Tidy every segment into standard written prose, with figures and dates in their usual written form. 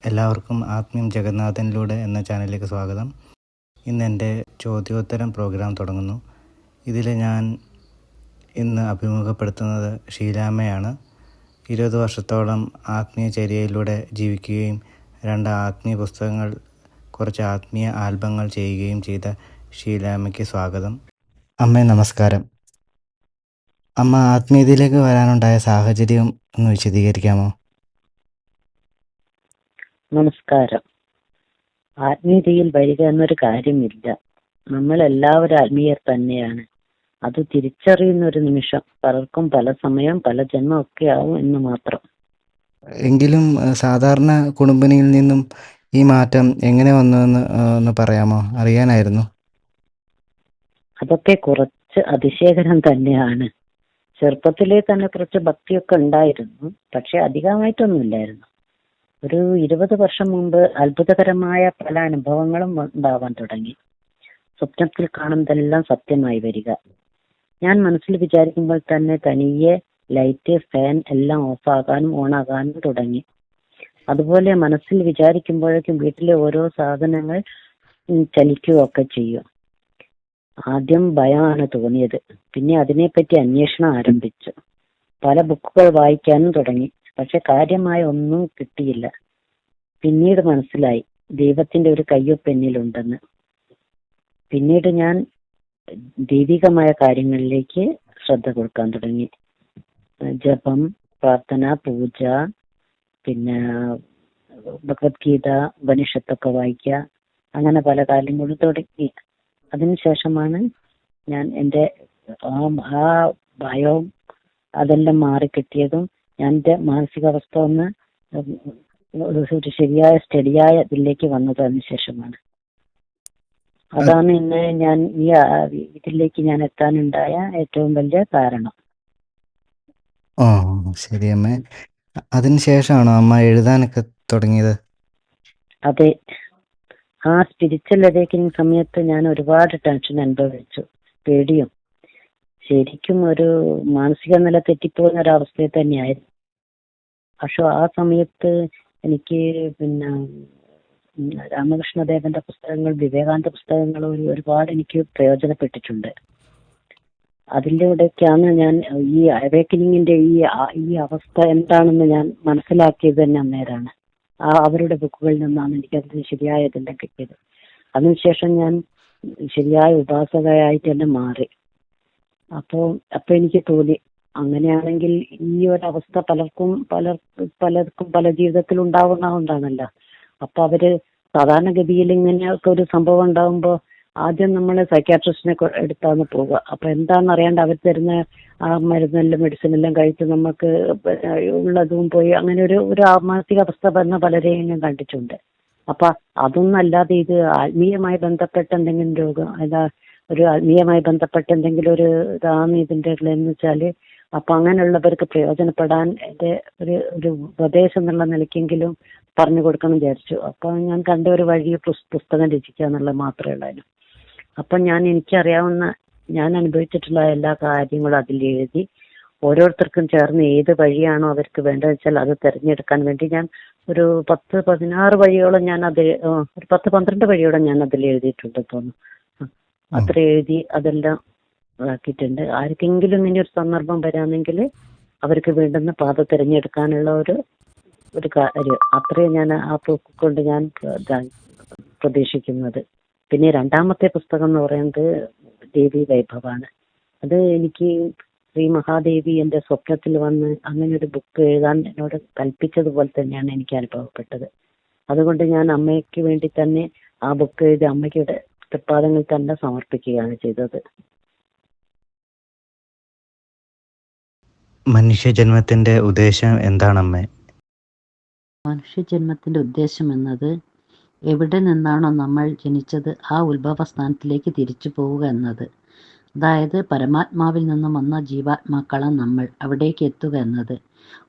എല്ലാവർക്കും ആത്മീയം ജഗന്നാഥനിലൂടെ എന്ന ചാനലിലേക്ക് സ്വാഗതം. ഇന്ന് എൻ്റെ ചോദ്യോത്തരം പ്രോഗ്രാം തുടങ്ങുന്നു. ഇതിൽ ഞാൻ ഇന്ന് അഭിമുഖപ്പെടുത്തുന്നത് ഷീലാമ്മയാണ്. 20 വർഷത്തോളം ആത്മീയചര്യയിലൂടെ ജീവിക്കുകയും 2 ആത്മീയ പുസ്തകങ്ങൾ, കുറച്ച് ആത്മീയ ആൽബങ്ങൾ ചെയ്യുകയും ചെയ്ത ഷീലാമ്മയ്ക്ക് സ്വാഗതം. അമ്മേ, നമസ്കാരം. അമ്മ ആത്മീയതയിലേക്ക് വരാനുണ്ടായ സാഹചര്യം ഒന്ന് വിശദീകരിക്കാമോ? നമസ്കാരം. ആത്മീയതയിൽ വരിക എന്നൊരു കാര്യമില്ല. നമ്മൾ എല്ലാവരും ആത്മീയർ തന്നെയാണ്. അത് തിരിച്ചറിയുന്ന ഒരു നിമിഷം പലർക്കും പല സമയം, പല ജന്മം ഒക്കെ ആവും എന്ന് മാത്രം. എങ്കിലും സാധാരണ കുടുംബിനിയിൽ നിന്നും ഈ മാറ്റം എങ്ങനെ വന്നുവെന്ന് ഒന്ന് പറയാമോ? അറിയാനായിരുന്നു. അതൊക്കെ കുറച്ച് അതിശയകരം തന്നെയാണ്. ചെറുപ്പത്തിലേ തന്നെ കുറച്ച് ഭക്തിയൊക്കെ ഉണ്ടായിരുന്നു, പക്ഷെ അധികമായിട്ടൊന്നുമില്ലായിരുന്നു. ഒരു 20 വർഷം മുമ്പ് അത്ഭുതകരമായ പല അനുഭവങ്ങളും ഉണ്ടാവാൻ തുടങ്ങി. സ്വപ്നത്തിൽ കാണുന്നതെല്ലാം സത്യമായി വരിക. ഞാൻ മനസ്സിൽ വിചാരിക്കുമ്പോൾ തന്നെ തനിയെ ലൈറ്റ്, ഫാൻ എല്ലാം ഓഫാകാനും ഓണാകാനും തുടങ്ങി. അതുപോലെ മനസ്സിൽ വിചാരിക്കുമ്പോഴേക്കും വീട്ടിലെ ഓരോ സാധനങ്ങൾ ചലിക്കുകയൊക്കെ ചെയ്യും. ആദ്യം ഭയമാണ് തോന്നിയത്. പിന്നെ അതിനെപ്പറ്റി അന്വേഷണം ആരംഭിച്ചു. പല ബുക്കുകൾ വായിക്കാനും തുടങ്ങി. പക്ഷെ കാര്യമായ ഒന്നും കിട്ടിയില്ല. പിന്നീട് മനസ്സിലായി ദൈവത്തിന്റെ ഒരു കയ്യൊപ്പ് എന്നിലുണ്ടെന്ന്. പിന്നീട് ഞാൻ ദൈവികമായ കാര്യങ്ങളിലേക്ക് ശ്രദ്ധ കൊടുക്കാൻ തുടങ്ങി. ജപം, പ്രാർത്ഥന, പൂജ, പിന്നെ ഭഗവത്ഗീത, ഉപനിഷത്തൊക്കെ വായിക്കുക, അങ്ങനെ പല കാര്യങ്ങളും തുടങ്ങി. അതിനുശേഷമാണ് ഞാൻ എൻ്റെ ആ ഭയവും അതെല്ലാം മാറിക്കിട്ടിയതും ഞാൻ എൻ്റെ മാനസികാവസ്ഥ ഒന്ന് ഒരു ശരിയായ സ്റ്റഡിയായ ഇതിലേക്ക് വന്നത് അതിനുശേഷമാണ്. അതാണ് ഇന്ന് ഞാൻ ഈ ഇതിലേക്ക് ഞാൻ എത്താനുണ്ടായ ഏറ്റവും വലിയ കാരണം. ഓ, ശരി അമ്മേ. അതിനുശേഷമാണോ അമ്മ എഴുതാനൊക്കെ തുടങ്ങിയത്? അതെ. ആ സ്പിരിച്വൽ അവേക്കനിങ് സമയത്ത് ഞാൻ ഒരുപാട് ടെൻഷൻ അനുഭവിച്ചു, പേടിയും. ശരിക്കും ഒരു മാനസിക നില തെറ്റിപ്പോകുന്ന ഒരവസ്ഥയിൽ തന്നെയായിരുന്നു. പക്ഷെ ആ സമയത്ത് എനിക്ക് പിന്നെ രാമകൃഷ്ണദേവന്റെ പുസ്തകങ്ങൾ, വിവേകാനന്ദ പുസ്തകങ്ങൾ ഒരുപാട് എനിക്ക് പ്രയോജനപ്പെട്ടിട്ടുണ്ട്. അതിലൂടെയൊക്കെയാണ് ഞാൻ ഈ അവേക്കനിങ്ങിന്റെ ഈ അവസ്ഥ എന്താണെന്ന് ഞാൻ മനസ്സിലാക്കിയത് തന്നെ അന്നേരാണ്. അവരുടെ ബുക്കുകളിൽ നിന്നാണ് എനിക്കത് ശരിയായ ഇതെല്ലാം കിട്ടിയത്. അതിനുശേഷം ഞാൻ ശരിയായ ഉപാസകയായിട്ട് തന്നെ മാറി. അപ്പൊ എനിക്ക് തോന്നി, അങ്ങനെയാണെങ്കിൽ ഈ ഒരവസ്ഥ പലർക്കും പല ജീവിതത്തിൽ ഉണ്ടാവുന്നതുകൊണ്ടാണല്ലോ. അപ്പൊ അവര് സാധാരണഗതിയിൽ ഇങ്ങനെയൊക്കെ ഒരു സംഭവം ഉണ്ടാകുമ്പോ ആദ്യം നമ്മൾ സൈക്യാട്രിസ്റ്റിനെ എടുത്താണ് പോവുക. അപ്പൊ എന്താണെന്ന് അറിയാണ്ട് അവർ തരുന്ന ആ മരുന്നെല്ലാം, മെഡിസിനെല്ലാം കഴിച്ച് നമുക്ക് ഉള്ളതും പോയി അങ്ങനെ ഒരു മാനസികാവസ്ഥ വരുന്ന പലരെയും ഞാൻ കണ്ടിട്ടുണ്ട്. അപ്പൊ അതൊന്നും അല്ലാതെ ഇത് ആത്മീയമായി ബന്ധപ്പെട്ട എന്തെങ്കിലും രോഗം, ഒരു ആത്മീയമായി ബന്ധപ്പെട്ട എന്തെങ്കിലും ഒരു ഇതാണ് ഇതിൻ്റെ എന്ന് വെച്ചാല്, അപ്പൊ അങ്ങനെയുള്ളവർക്ക് പ്രയോജനപ്പെടാൻ എൻ്റെ ഒരു ഉപദേശം എന്നുള്ള നിലയ്ക്കെങ്കിലും പറഞ്ഞു കൊടുക്കണം വിചാരിച്ചു. അപ്പൊ ഞാൻ കണ്ട ഒരു വഴി പുസ്തകം രചിക്കുക എന്നുള്ളത് മാത്രമേ ഉള്ളായിരുന്നു. അപ്പൊ എനിക്കറിയാവുന്ന, ഞാൻ അനുഭവിച്ചിട്ടുള്ള എല്ലാ കാര്യങ്ങളും അതിൽ എഴുതി ഓരോരുത്തർക്കും ചേർന്ന് ഏത് വഴിയാണോ അവർക്ക് വേണ്ടത് വെച്ചാൽ അത് തിരഞ്ഞെടുക്കാൻ വേണ്ടി ഞാൻ ഒരു 10-16 വഴിയോളം ഒരു 10-12 വഴിയോളം ഞാൻ അതിൽ എഴുതിയിട്ടുണ്ട് തോന്നുന്നു. അത്ര എഴുതി അതെല്ലാം ആക്കിയിട്ടുണ്ട്. ആർക്കെങ്കിലും ഇങ്ങനെ ഒരു സന്ദർഭം വരാമെങ്കിൽ അവർക്ക് വേണ്ടുന്ന പാത തിരഞ്ഞെടുക്കാനുള്ള ഒരു കാര്യം അത്രയും ഞാൻ ആ ബുക്ക് കൊണ്ട് ഞാൻ പ്രതീക്ഷിക്കുന്നത്. പിന്നെ രണ്ടാമത്തെ പുസ്തകം എന്ന് പറയുന്നത് ദേവി വൈഭവാണ്. അത് എനിക്ക് ശ്രീ മഹാദേവി എൻ്റെ സ്വപ്നത്തിൽ വന്ന് അങ്ങനെ ഒരു ബുക്ക് എഴുതാൻ എന്നോട് കൽപ്പിച്ചതുപോലെ തന്നെയാണ് എനിക്ക് അനുഭവപ്പെട്ടത്. അതുകൊണ്ട് ഞാൻ അമ്മയ്ക്ക് വേണ്ടി തന്നെ ആ ബുക്ക് എഴുതി അമ്മയ്ക്ക് തൃപ്പാദങ്ങൾ തന്നെ സമർപ്പിക്കുകയാണ് ചെയ്തത്. മനുഷ്യജന്മത്തിന്റെ ഉദ്ദേശം എന്താണമ്മേ? മനുഷ്യജന്മത്തിന്റെ ഉദ്ദേശം എന്നത് എവിടെ നിന്നാണോ നമ്മൾ ജനിച്ചത് ആ ഉത്ഭവസ്ഥാനത്തിലേക്ക് തിരിച്ചു പോവുക എന്നത്. അതായത് പരമാത്മാവിൽ നിന്നും വന്ന ജീവാത്മാക്കളാണ് നമ്മൾ അവിടേക്ക് എത്തുക എന്നത്.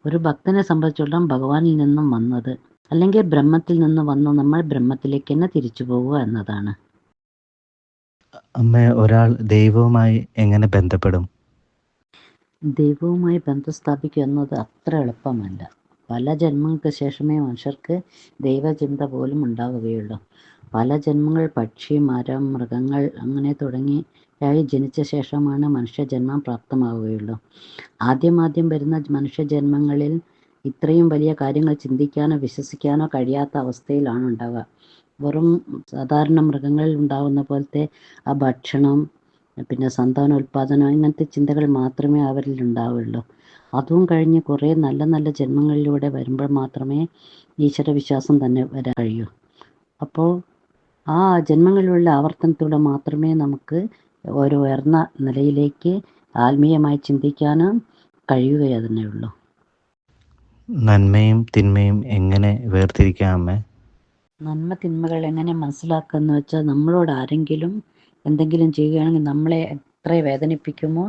ഒരു ഭക്തനെ സംബന്ധിച്ചിടത്തോളം ഭഗവാനിൽ നിന്നും വന്നത്, അല്ലെങ്കിൽ ബ്രഹ്മത്തിൽ നിന്ന് വന്ന് നമ്മൾ ബ്രഹ്മത്തിലേക്ക് തന്നെ തിരിച്ചു പോവുക എന്നതാണ്. അമ്മ, ഒരാൾ ദൈവവുമായി എങ്ങനെ ബന്ധപ്പെടും? ദൈവവുമായി ബന്ധം സ്ഥാപിക്കുക എന്നത് അത്ര എളുപ്പമല്ല. പല ജന്മങ്ങൾക്ക് ശേഷമേ മനുഷ്യർക്ക് ദൈവചിന്ത പോലും ഉണ്ടാവുകയുള്ളൂ. പല ജന്മങ്ങൾ പക്ഷി, മരം, മൃഗങ്ങൾ അങ്ങനെ തുടങ്ങിയായി ജനിച്ച ശേഷമാണ് മനുഷ്യജന്മം പ്രാപ്തമാവുകയുള്ളൂ. ആദ്യം വരുന്ന മനുഷ്യജന്മങ്ങളിൽ ഇത്രയും വലിയ കാര്യങ്ങൾ ചിന്തിക്കാനോ വിശ്വസിക്കാനോ കഴിയാത്ത അവസ്ഥയിലാണ് ഉണ്ടാവുക. വെറും സാധാരണ മൃഗങ്ങളിൽ ഉണ്ടാവുന്ന പോലത്തെ ആ ഭക്ഷണം, പിന്നെ സന്താനോൽപാദനം, ഇങ്ങനത്തെ ചിന്തകൾ മാത്രമേ അവരിൽ ഉണ്ടാവുകയുള്ളൂ. അതും കഴിഞ്ഞ് കുറേ നല്ല നല്ല ജന്മങ്ങളിലൂടെ വരുമ്പോൾ മാത്രമേ ഈശ്വരവിശ്വാസം തന്നെ വരാൻ കഴിയൂ. അപ്പോൾ ആ ജന്മങ്ങളിലുള്ള ആവർത്തനത്തിലൂടെ മാത്രമേ നമുക്ക് ഒരു ഉയർന്ന നിലയിലേക്ക് ആത്മീയമായി ചിന്തിക്കാനും കഴിയുക തന്നെയുള്ളൂ. നന്മയും തിന്മയും എങ്ങനെ വേർതിരിക്കാം അമ്മേ? നന്മ തിന്മകൾ എങ്ങനെ മനസ്സിലാക്കുക എന്ന് വെച്ചാൽ, നമ്മളോട് ആരെങ്കിലും എന്തെങ്കിലും ചെയ്യുകയാണെങ്കിൽ നമ്മളെ എത്ര വേദനിപ്പിക്കുമോ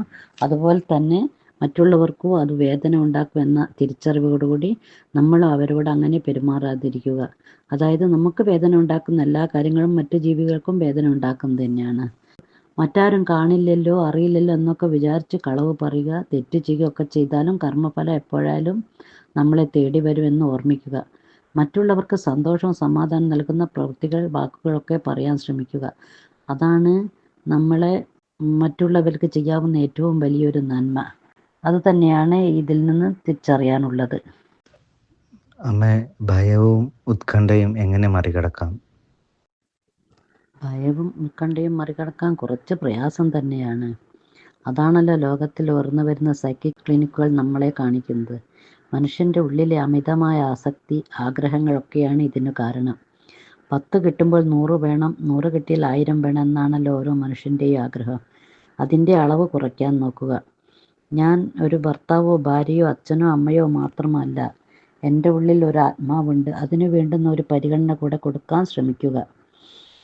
അതുപോലെ തന്നെ മറ്റുള്ളവർക്കും അത് വേദന ഉണ്ടാക്കും എന്ന തിരിച്ചറിവോടുകൂടി നമ്മൾ അവരോട് അങ്ങനെ പെരുമാറാതിരിക്കുക. അതായത് നമുക്ക് വേദന ഉണ്ടാക്കുന്ന എല്ലാ കാര്യങ്ങളും മറ്റു ജീവികൾക്കും വേദന ഉണ്ടാക്കുന്നത് തന്നെയാണ്. മറ്റാരും കാണില്ലല്ലോ അറിയില്ലല്ലോ എന്നൊക്കെ വിചാരിച്ച് കളവ് പറയുക, തെറ്റ് ചെയ്യുകയൊക്കെ ചെയ്താലും കർമ്മഫലം എപ്പോഴായാലും നമ്മളെ തേടി വരുമെന്ന് ഓർമ്മിക്കുക. മറ്റുള്ളവർക്ക് സന്തോഷവും സമാധാനം നൽകുന്ന പ്രവൃത്തികൾ, വാക്കുകളൊക്കെ പറയാൻ ശ്രമിക്കുക. അതാണ് നമ്മളെ മറ്റുള്ളവർക്ക് ചെയ്യാവുന്ന ഏറ്റവും വലിയൊരു നന്മ. അതുതന്നെയാണ് ഇതിൽ നിന്ന് തിരിച്ചറിയാനുള്ളത്. അമ്മ, ഭയവും ഉത്കണ്ഠയും എങ്ങനെ മറികടക്കാം? ഭയവും ഉത്കണ്ഠയും മറികടക്കാൻ കുറച്ച് പ്രയാസം തന്നെയാണ്. അതാണല്ലോ ലോകത്തിൽ ഉയർന്നു വരുന്ന സൈക്കിക് ക്ലിനിക്കുകൾ നമ്മളെ കാണിക്കുന്നത്. മനുഷ്യൻ്റെ ഉള്ളിലെ അമിതമായ ആസക്തി, ആഗ്രഹങ്ങളൊക്കെയാണ് ഇതിനു കാരണം. 10 കിട്ടുമ്പോൾ 100 വേണം, 100 കിട്ടിയാൽ 1000 വേണം എന്നാണല്ലോ ഓരോ മനുഷ്യൻ്റെയും ആഗ്രഹം. അതിൻ്റെ അളവ് കുറയ്ക്കാൻ നോക്കുക. ഞാൻ ഒരു ഭർത്താവോ ഭാര്യയോ അച്ഛനോ അമ്മയോ മാത്രമല്ല. എൻ്റെ ഉള്ളിൽ ഒരു ആത്മാവുണ്ട്. അതിനു വേണ്ടുന്ന ഒരു പരിഗണന കൂടെ കൊടുക്കാൻ ശ്രമിക്കുക.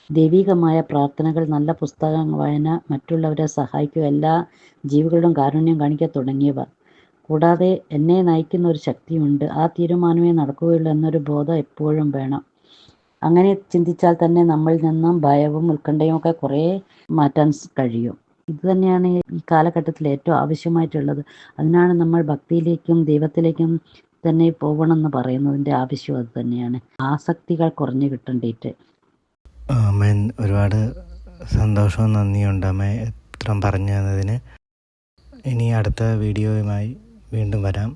ദൈവികമായ പ്രാർത്ഥനകൾ, നല്ല പുസ്തക വായന, മറ്റുള്ളവരെ സഹായിക്കുക, എല്ലാ ജീവികളോടും കാരുണ്യം കാണിക്കുക തുടങ്ങിയവ. കൂടാതെ എന്നെ നയിക്കുന്ന ഒരു ശക്തിയുണ്ട്, ആ തീരുമാനമേ നടക്കുകയുള്ളൂ എന്നൊരു ബോധം എപ്പോഴും വേണം. അങ്ങനെ ചിന്തിച്ചാൽ തന്നെ നമ്മളിൽ നിന്നും ഭയവും ഉത്കണ്ഠയും ഒക്കെ കുറേ മാറ്റാൻ കഴിയും. ഇത് തന്നെയാണ് ഈ കാലഘട്ടത്തിൽ ഏറ്റവും ആവശ്യമായിട്ടുള്ളത്. അതിനാണ് നമ്മൾ ഭക്തിയിലേക്കും ദൈവത്തിലേക്കും തന്നെ പോകണമെന്ന് പറയുന്നതിൻ്റെ ആവശ്യം അത് തന്നെയാണ്. ആസക്തികൾ കുറഞ്ഞു കിട്ടേണ്ടിയിട്ട്. അമ്മേൻ, ഒരുപാട് സന്തോഷവും നന്ദിയുണ്ട് അമ്മ ഇത്രയും പറഞ്ഞു തന്നതിന്. ഇനി അടുത്ത വീഡിയോയുമായി വീണ്ടും വരാം.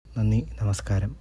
നന്ദി, നമസ്കാരം.